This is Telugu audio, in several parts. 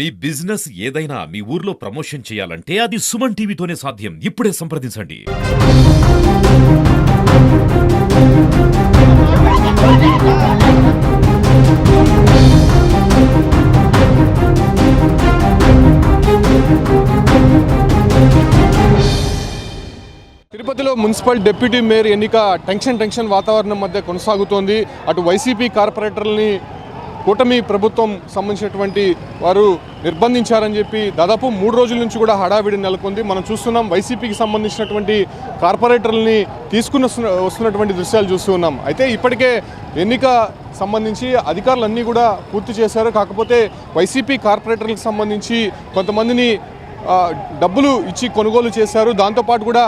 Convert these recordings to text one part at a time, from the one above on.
మీ బిజినెస్ ఏదైనా మీ ఊర్లో ప్రమోషన్ చేయాలంటే అది సుమన్ టీవీతోనే సాధ్యం. ఇప్పుడే సంప్రదించండి. తిరుపతిలో మున్సిపల్ డిప్యూటీ మేయర్ ఎన్నిక టెన్షన్ వాతావరణం మధ్య కొనసాగుతోంది. అటు వైసీపీ కార్పొరేటర్లని కూటమి ప్రభుత్వం సంబంధించినటువంటి వారు నిర్బంధించారని చెప్పి దాదాపు 3 రోజుల నుంచి కూడా హడావిడి నెలకొంది. మనం చూస్తున్నాం వైసీపీకి సంబంధించినటువంటి కార్పొరేటర్లని తీసుకుని వస్తున్నటువంటి దృశ్యాలు చూస్తూ ఉన్నాం. అయితే ఇప్పటికే ఎన్నిక సంబంధించి అధికారులన్నీ కూడా పూర్తి చేశారు. కాకపోతే వైసీపీ కార్పొరేటర్లకు సంబంధించి కొంతమందిని డబ్బులు ఇచ్చి కొనుగోలు చేశారు. దాంతోపాటు కూడా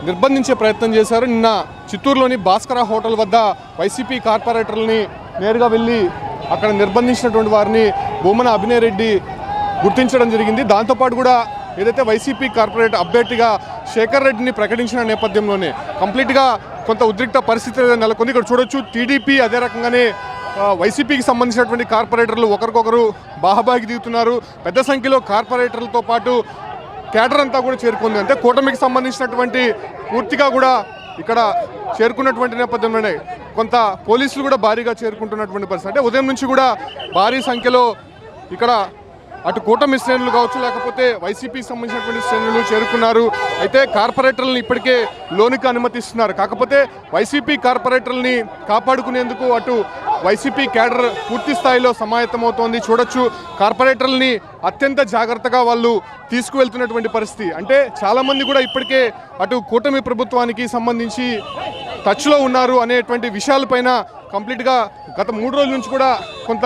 నిర్బంధించే ప్రయత్నం చేశారు. నిన్న చిత్తూరులోని భాస్కర హోటల్ వద్ద వైసీపీ కార్పొరేటర్లని నేరుగా వెళ్ళి అక్కడ నిర్బంధించినటువంటి వారిని భూమన అభినయ్ రెడ్డి గుర్తించడం జరిగింది. దాంతోపాటు కూడా ఏదైతే వైసీపీ కార్పొరేటర్ అభ్యర్థిగా శేఖర్ రెడ్డిని ప్రకటించిన నేపథ్యంలోనే కంప్లీట్గా కొంత ఉద్రిక్త పరిస్థితి నెలకొంది. ఇక్కడ చూడొచ్చు టీడీపీ అదే రకంగానే వైసీపీకి సంబంధించినటువంటి కార్పొరేటర్లు ఒకరికొకరు బాహాబాగి దిగుతున్నారు. పెద్ద సంఖ్యలో కార్పొరేటర్లతో పాటు క్యాడర్ అంతా కూడా చేరుకుంది. అంటే కూటమికి సంబంధించినటువంటి పూర్తిగా కూడా ఇక్కడ చేరుకున్నటువంటి నేపథ్యంలోనే కొంత పోలీసులు కూడా భారీగా చేరుకుంటున్నటువంటి పరిస్థితి. అంటే ఉదయం నుంచి కూడా భారీ సంఖ్యలో ఇక్కడ అటు కూటమి శ్రేణులు కావచ్చు లేకపోతే వైసీపీకి సంబంధించినటువంటి శ్రేణులు చేరుకున్నారు. అయితే కార్పొరేటర్లను ఇప్పటికే లోనికి అనుమతిస్తున్నారు. కాకపోతే వైసీపీ కార్పొరేటర్లని కాపాడుకునేందుకు అటు వైసీపీ క్యాడర్ పూర్తి స్థాయిలో సమాయత్తమవుతోంది. చూడొచ్చు కార్పొరేటర్లని అత్యంత జాగ్రత్తగా వాళ్ళు తీసుకువెళ్తున్నటువంటి పరిస్థితి. అంటే చాలామంది కూడా ఇప్పటికే అటు కూటమి ప్రభుత్వానికి సంబంధించి టచ్లో ఉన్నారు అనేటువంటి విషయాలపైన కంప్లీట్గా గత 3 రోజుల నుంచి కూడా కొంత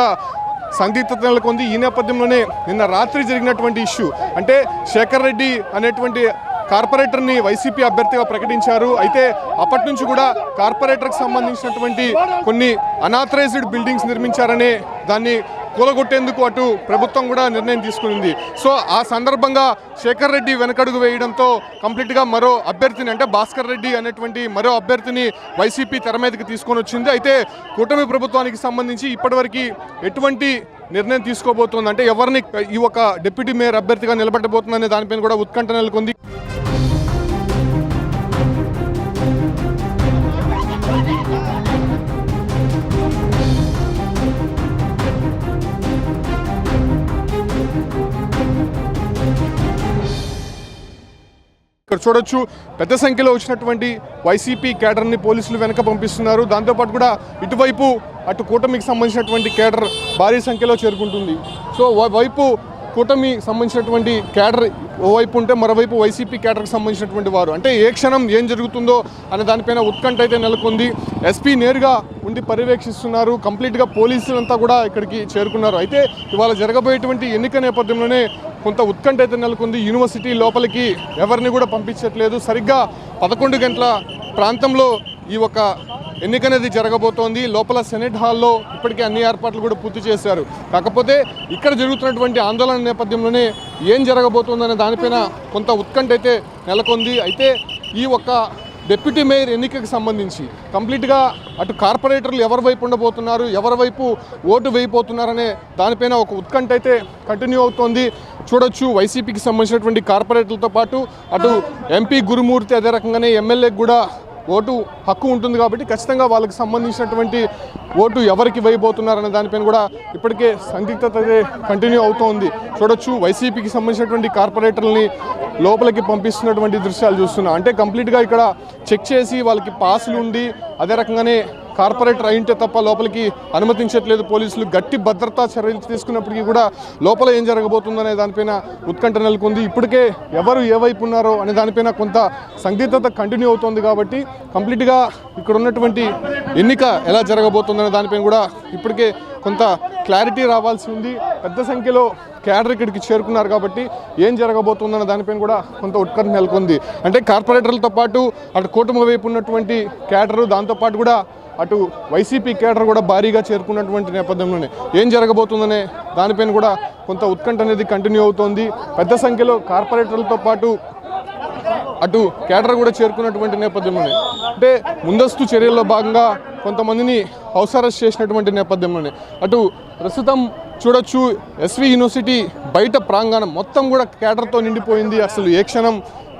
సందిగ్ధత నెలకొంది. ఈ నేపథ్యంలోనే నిన్న రాత్రి జరిగినటువంటి ఇష్యూ అంటే శేఖర్ రెడ్డి అనేటువంటి కార్పొరేటర్ని వైసీపీ అభ్యర్థిగా ప్రకటించారు. అయితే అప్పటి నుంచి కూడా కార్పొరేటర్కి సంబంధించినటువంటి కొన్ని అనాథరైజ్డ్ బిల్డింగ్స్ నిర్మించారనే దాన్ని కూలగొట్టేందుకు అటు ప్రభుత్వం కూడా నిర్ణయం తీసుకునింది. సో ఆ సందర్భంగా శేఖర్ రెడ్డి వెనకడుగు వేయడంతో కంప్లీట్గా మరో అభ్యర్థిని అంటే భాస్కర్ రెడ్డి అనేటువంటి మరో అభ్యర్థిని వైసీపీ తెర మీదకి తీసుకొని వచ్చింది. అయితే కూటమి ప్రభుత్వానికి సంబంధించి ఇప్పటివరకు ఎటువంటి నిర్ణయం తీసుకోబోతోంది అంటే ఎవరిని ఈ ఒక డిప్యూటీ మేయర్ అభ్యర్థిగా నిలబెట్టబోతుందనే దానిపైన కూడా ఉత్కంఠ నెలకొంది. ఇక్కడ చూడొచ్చు పెద్ద సంఖ్యలో వచ్చినటువంటి వైసీపీ క్యాడర్ని పోలీసులు వెనక పంపిస్తున్నారు. దాంతోపాటు కూడా ఇటువైపు అటు కూటమికి సంబంధించినటువంటి క్యాడర్ భారీ సంఖ్యలో చేరుకుంటుంది. సో వైపు కూటమి సంబంధించినటువంటి క్యాడర్ ఓవైపు ఉంటే మరోవైపు వైసీపీ క్యాడర్కి సంబంధించినటువంటి వారు అంటే ఏ క్షణం ఏం జరుగుతుందో అనే దానిపైన ఉత్కంఠ అయితే నెలకొంది. ఎస్పీ నేరుగా ఉండి పర్యవేక్షిస్తున్నారు. కంప్లీట్గా పోలీసులంతా కూడా ఇక్కడికి చేరుకున్నారు. అయితే ఇవాళ జరగబోయేటువంటి ఎన్నిక నేపథ్యంలోనే కొంత ఉత్కంఠ అయితే నెలకొంది. యూనివర్సిటీ లోపలికి ఎవరిని కూడా పంపించట్లేదు. సరిగ్గా 11 గంటల ప్రాంతంలో ఈ ఒక ఎన్నిక అనేది జరగబోతోంది. లోపల సెనెట్ హాల్లో ఇప్పటికే అన్ని ఏర్పాట్లు కూడా పూర్తి చేశారు. కాకపోతే ఇక్కడ జరుగుతున్నటువంటి ఆందోళన నేపథ్యంలోనే ఏం జరగబోతోందనే దానిపైన కొంత ఉత్కంఠ అయితే నెలకొంది. అయితే ఈ ఒక్క డిప్యూటీ మేయర్ ఎన్నికకు సంబంధించి కంప్లీట్గా అటు కార్పొరేటర్లు ఎవరి వైపు ఉండబోతున్నారు, ఎవరి వైపు ఓటు వేయబోతున్నారనే దానిపైన ఒక ఉత్కంఠ అయితే కంటిన్యూ అవుతోంది. చూడొచ్చు వైసీపీకి సంబంధించినటువంటి కార్పొరేటర్లతో పాటు అటు ఎంపీ గురుమూర్తి అదే రకంగానే ఎమ్మెల్యేకి కూడా ఓటు హక్కు ఉంటుంది. కాబట్టి ఖచ్చితంగా వాళ్ళకి సంబంధించినటువంటి ఓటు ఎవరికి వేయబోతున్నారనే దానిపైన కూడా ఇప్పటికే సందిగ్ధత కంటిన్యూ అవుతోంది. చూడొచ్చు వైసీపీకి సంబంధించినటువంటి కార్పొరేటర్లని లోపలికి పంపిస్తున్నటువంటి దృశ్యాలు చూస్తున్నాం. అంటే కంప్లీట్గా ఇక్కడ చెక్ చేసి వాళ్ళకి పాసులు ఉండి అదే రకంగానే కార్పొరేటర్ అయింటే తప్ప లోపలికి అనుమతించట్లేదు పోలీసులు. గట్టి భద్రతా చర్యలు తీసుకున్నప్పటికీ కూడా లోపల ఏం జరగబోతుందనే దానిపైన ఉత్కంఠ నెలకొంది. ఇప్పటికే ఎవరు ఏ వైపు ఉన్నారో అనే దానిపైన కొంత సందిగ్ధత కంటిన్యూ అవుతోంది. కాబట్టి కంప్లీట్గా ఇక్కడ ఉన్నటువంటి ఎన్నిక ఎలా జరగబోతుందనే దానిపైన కూడా ఇప్పటికే కొంత క్లారిటీ రావాల్సి ఉంది. పెద్ద సంఖ్యలో క్యాడర్ ఇక్కడికి చేరుకున్నారు. కాబట్టి ఏం జరగబోతుందన్న దానిపైన కూడా కొంత ఉత్కంఠ నెలకొంది. అంటే కార్పొరేటర్లతో పాటు అటు కూటమి వైపు ఉన్నటువంటి క్యాడరు దాంతోపాటు కూడా అటు వైసీపీ కేడర్ కూడా భారీగా చేరుకున్నటువంటి నేపథ్యంలోనే ఏం జరగబోతుందనే దానిపైన కూడా కొంత ఉత్కంఠ అనేది కంటిన్యూ అవుతోంది. పెద్ద సంఖ్యలో కార్పొరేటర్లతో పాటు అటు కేడర్ కూడా చేరుకున్నటువంటి నేపథ్యంలోనే అంటే ముందస్తు చర్యల్లో భాగంగా కొంతమందిని హౌస్ అరెస్ట్ చేసినటువంటి నేపథ్యంలోనే అటు ప్రస్తుతం చూడొచ్చు ఎస్వి యూనివర్సిటీ బయట ప్రాంగణం మొత్తం కూడా క్యాడర్తో నిండిపోయింది. అసలు ఏ క్షణం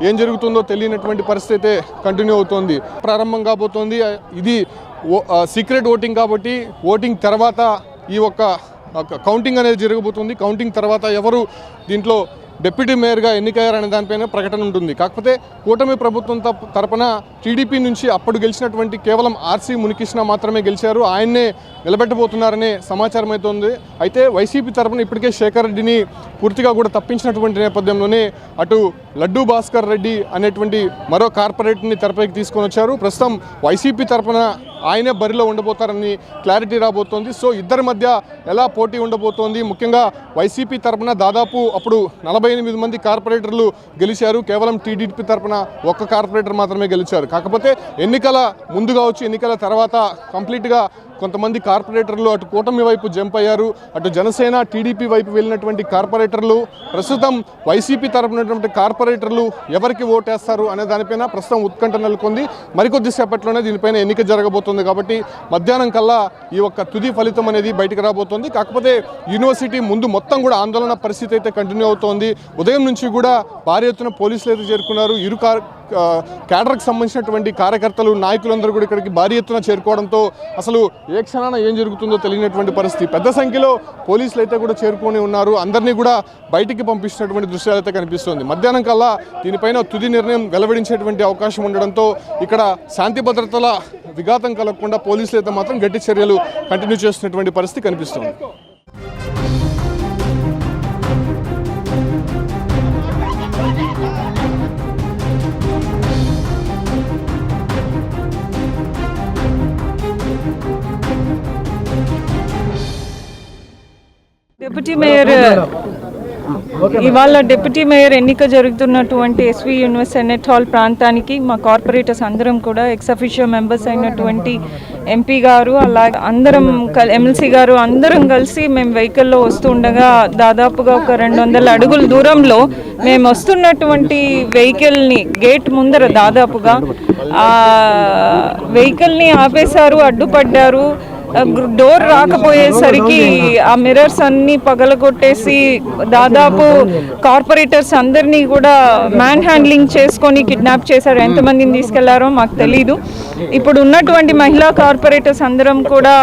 ఏం జరుగుతుందో తెలియనటువంటి పరిస్థితి అయితే కంటిన్యూ అవుతోంది. ప్రారంభం కాబోతోంది. ఇది సీక్రెట్ ఓటింగ్ కాబట్టి ఓటింగ్ తర్వాత ఈ ఒక్క కౌంటింగ్ అనేది జరగబోతుంది. కౌంటింగ్ తర్వాత ఎవరు దీంట్లో డిప్యూటీ మేయర్గా ఎన్నికయ్యారనే దానిపైన ప్రకటన ఉంటుంది. కాకపోతే కూటమి ప్రభుత్వం తరపున టీడీపీ నుంచి అప్పుడు గెలిచినటువంటి కేవలం ఆర్సీ మునికృష్ణ మాత్రమే గెలిచారు. ఆయన్నే నిలబెట్టబోతున్నారనే సమాచారం అయితే ఉంది. అయితే వైసీపీ తరపున ఇప్పటికే శేఖర్ రెడ్డిని పూర్తిగా కూడా తప్పించినటువంటి నేపథ్యంలోనే అటు లడ్డూ భాస్కర్ రెడ్డి అనేటువంటి మరో కార్పొరేట్ని తెరపైకి తీసుకొని వచ్చారు. ప్రస్తుతం వైసీపీ తరపున ఆయనే బరిలో ఉండబోతారని క్లారిటీ రాబోతోంది. సో ఇద్దరి మధ్య ఎలా పోటీ ఉండబోతోంది, ముఖ్యంగా వైసీపీ తరపున దాదాపు అప్పుడు 48 మంది కార్పొరేటర్లు గెలిచారు. కేవలం టీడీపీ తరపున ఒక్క కార్పొరేటర్ మాత్రమే గెలిచారు. కాకపోతే ఎన్నికల ముందు కావచ్చు, ఎన్నికల తర్వాత కంప్లీట్గా కొంతమంది కార్పొరేటర్లు అటు కూటమి వైపు జంప్ అయ్యారు. అటు జనసేన టీడీపీ వైపు వెళ్ళినటువంటి కార్పొరేటర్లు ప్రస్తుతం వైసీపీ తరపునటువంటి కార్పొరేటర్లు ఎవరికి ఓటేస్తారు అనే దానిపైన ప్రస్తుతం ఉత్కంఠ నెలకొంది. మరికొద్ది సేపట్లోనే దీనిపైన ఎన్నిక జరగబోతుంది. కాబట్టి మధ్యాహ్నం కల్లా ఈ ఒక్క తుది ఫలితం అనేది బయటకు రాబోతోంది. కాకపోతే యూనివర్సిటీ ముందు మొత్తం కూడా ఆందోళన పరిస్థితి అయితే కంటిన్యూ అవుతోంది. ఉదయం నుంచి కూడా భారీ ఎత్తున పోలీసులు అయితే చేరుకున్నారు. ఇరు క్యాడర్కి సంబంధించినటువంటి కార్యకర్తలు నాయకులందరూ కూడా ఇక్కడికి భారీ ఎత్తున చేరుకోవడంతో అసలు ఏ క్షణాన ఏం జరుగుతుందో తెలియనటువంటి పరిస్థితి. పెద్ద సంఖ్యలో పోలీసులు అయితే కూడా చేరుకొని ఉన్నారు. అందరినీ కూడా బయటికి పంపిస్తున్నటువంటి దృశ్యాలు అయితే కనిపిస్తుంది. మధ్యాహ్నం కల్లా దీనిపైన తుది నిర్ణయం వెలువడించేటువంటి అవకాశం ఉండడంతో ఇక్కడ శాంతి భద్రతల విఘాతం కలగకుండా పోలీసులు అయితే మాత్రం గట్టి చర్యలు కంటిన్యూ చేస్తున్నటువంటి పరిస్థితి కనిపిస్తుంది. డిప్యూటీ మేయర్ ఇవాళ డిప్యూటీ మేయర్ ఎన్నిక జరుగుతున్నటువంటి ఎస్వి యూనివర్సిటీ సెనెట్ హాల్ ప్రాంతానికి మా కార్పొరేటర్స్ అందరం కూడా ఎక్స్ అఫిషియో మెంబర్స్ అయినటువంటి ఎంపీ గారు అలాగే అందరం ఎమ్మెల్సీ గారు అందరం కలిసి మేము వెహికల్లో వస్తూ ఉండగా దాదాపుగా ఒక 200 అడుగుల దూరంలో మేము వస్తున్నటువంటి వెహికల్ని గేట్ ముందర దాదాపుగా వెహికల్ని ఆపేశారు, అడ్డుపడ్డారు. డోర్ రాకపోయేసరికి ఆ మిర్రర్స్ అన్ని పగలగొట్టేసి దాదాపు కార్పొరేటర్స్ అందరినీ కూడా మ్యాన్ హ్యాండ్లింగ్ చేసుకొని కిడ్నాప్ చేశారు. ఎంతమందిని తీసుకెళ్లారో మాకు తెలీదు. ఇప్పుడు ఉన్నటువంటి మహిళా కార్పొరేటర్స్ అందరం కూడా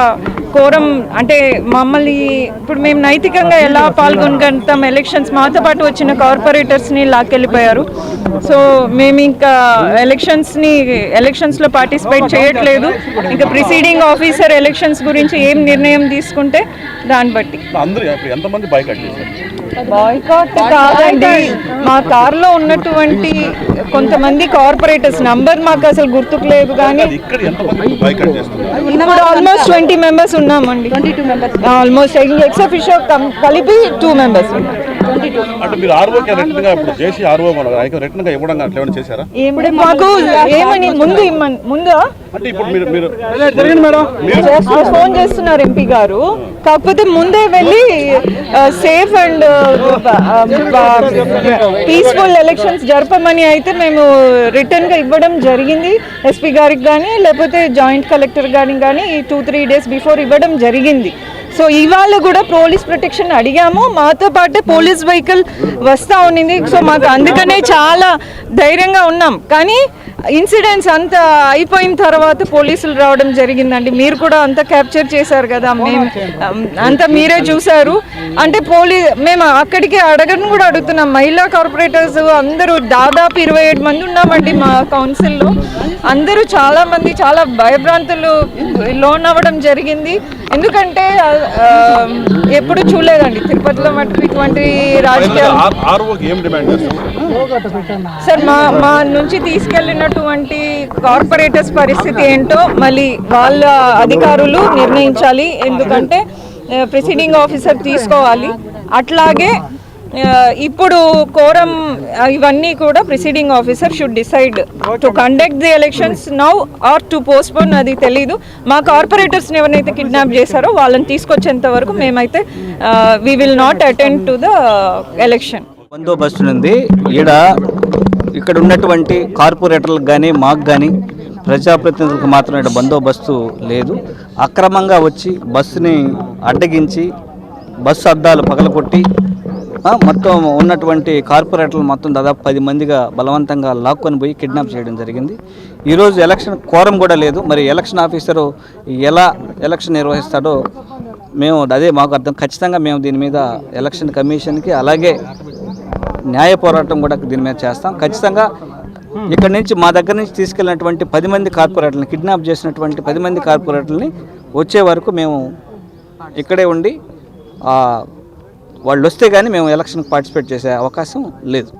కోరం అంటే మమ్మల్ని ఇప్పుడు మేము నైతికంగా ఎలా పాల్గొనగలుగుతాం, ఎలక్షన్స్ మాతో పాటు వచ్చిన కార్పొరేటర్స్ని లాక్కెళ్ళిపోయారు. సో మేము ఇంకా ఎలక్షన్స్లో పార్టిసిపేట్ చేయట్లేదు. ఇంకా ప్రిసీడింగ్ ఆఫీసర్ ఎలక్షన్స్ గురించి ఏం నిర్ణయం తీసుకుంటే దాన్ని బట్టి. బాయ్కాట్ కాదండి, మా కార్లో ఉన్నటువంటి కొంతమంది కార్పొరేటర్స్ నంబర్ మాకు అసలు గుర్తుకు లేదు, కానీ ఆల్మోస్ట్ 20 మెంబర్స్ ఉన్నామండి. 22 మెంబర్స్ ఆల్మోస్ట్ ఎక్స్ అఫిషియో కలిపి 2 మెంబర్స్ ఉన్నారు. మాకు ఏమని ముందు ఫోన్ చేస్తున్నారు ఎంపీ గారు. కాకపోతే ముందే వెళ్ళి సేఫ్ అండ్ పీస్ఫుల్ ఎలక్షన్స్ జరపమని అయితే మేము రిటర్న్ గా ఇవ్వడం జరిగింది ఎస్పీ గారికి కానీ లేకపోతే జాయింట్ కలెక్టర్ గారికి కానీ 2-3 డేస్ బిఫోర్ ఇవ్వడం జరిగింది. సో ఇవాళ కూడా పోలీస్ ప్రొటెక్షన్ అడిగాము, మాతో పాటే పోలీస్ వెహికల్ వస్తూ ఉన్నింది. సో మాకు అందుకనే చాలా ధైర్యంగా ఉన్నాం. కానీ ఇన్సిడెంట్స్ అంతా అయిపోయిన తర్వాత పోలీసులు రావడం జరిగిందండి. మీరు కూడా అంతా క్యాప్చర్ చేశారు కదా, మేము అంతా మీరే చూశారు. అంటే మేము అక్కడికి అడగను కూడా అడుగుతున్నాం. మహిళా కార్పొరేటర్స్ అందరూ దాదాపు 27 మంది ఉన్నామండి మా కౌన్సిల్లో. అందరూ చాలామంది చాలా భయభ్రాంతులు లోన్ అవ్వడం జరిగింది. ఎందుకంటే ఎప్పుడు చూడలేదండి తిరుపతిలో మటుకు ఇటువంటి రాజకీయాలు. సార్ మా నుంచి తీసుకెళ్ళినటువంటి కార్పొరేటర్స్ పరిస్థితి ఏంటో మళ్ళీ వాళ్ళ అధికారులు నిర్ణయించాలి. ఎందుకంటే ప్రిసైడింగ్ ఆఫీసర్ తీసుకోవాలి. అట్లాగే ఇప్పుడు కోరం ఇవన్నీ కూడా presiding officer should decide to conduct the elections now or to postpone, అది తెలీదు. మా కార్పొరేటర్స్ని ఎవరైతే కిడ్నాప్ చేశారో వాళ్ళని తీసుకొచ్చేంత వరకు మేమైతే we will not attend to the election. బందోబస్తు ఉంది ఇక్కడ ఉన్నటువంటి కార్పొరేటర్లకు కానీ మాకు కానీ ప్రజాప్రతినిధులకు మాత్రం ఇక్కడ బందోబస్తు లేదు. అక్రమంగా వచ్చి బస్సుని అడ్డగించి బస్సు అద్దాలు పగలగొట్టి మొత్తం ఉన్నటువంటి కార్పొరేటర్లు మొత్తం దాదాపు 10 మందిగా బలవంతంగా లాక్కొని పోయి కిడ్నాప్ చేయడం జరిగింది. ఈరోజు ఎలక్షన్ కోరం కూడా లేదు. మరి ఎలక్షన్ ఆఫీసరు ఎలా ఎలక్షన్ నిర్వహిస్తాడో అదే మాకు అర్థం. ఖచ్చితంగా మేము దీని మీద ఎలక్షన్ కమిషన్కి అలాగే న్యాయ పోరాటం కూడా దీని మీద చేస్తాం. ఖచ్చితంగా ఇక్కడ నుంచి మా దగ్గర నుంచి తీసుకెళ్ళినటువంటి 10 మంది కార్పొరేటర్ని కిడ్నాప్ చేసినటువంటి 10 మంది కార్పొరేటర్ని వచ్చే వరకు మేము ఇక్కడే ఉండి వాళ్ళు వస్తే కానీ మేము ఎలక్షన్కి పార్టిసిపేట్ చేసే అవకాశం లేదు.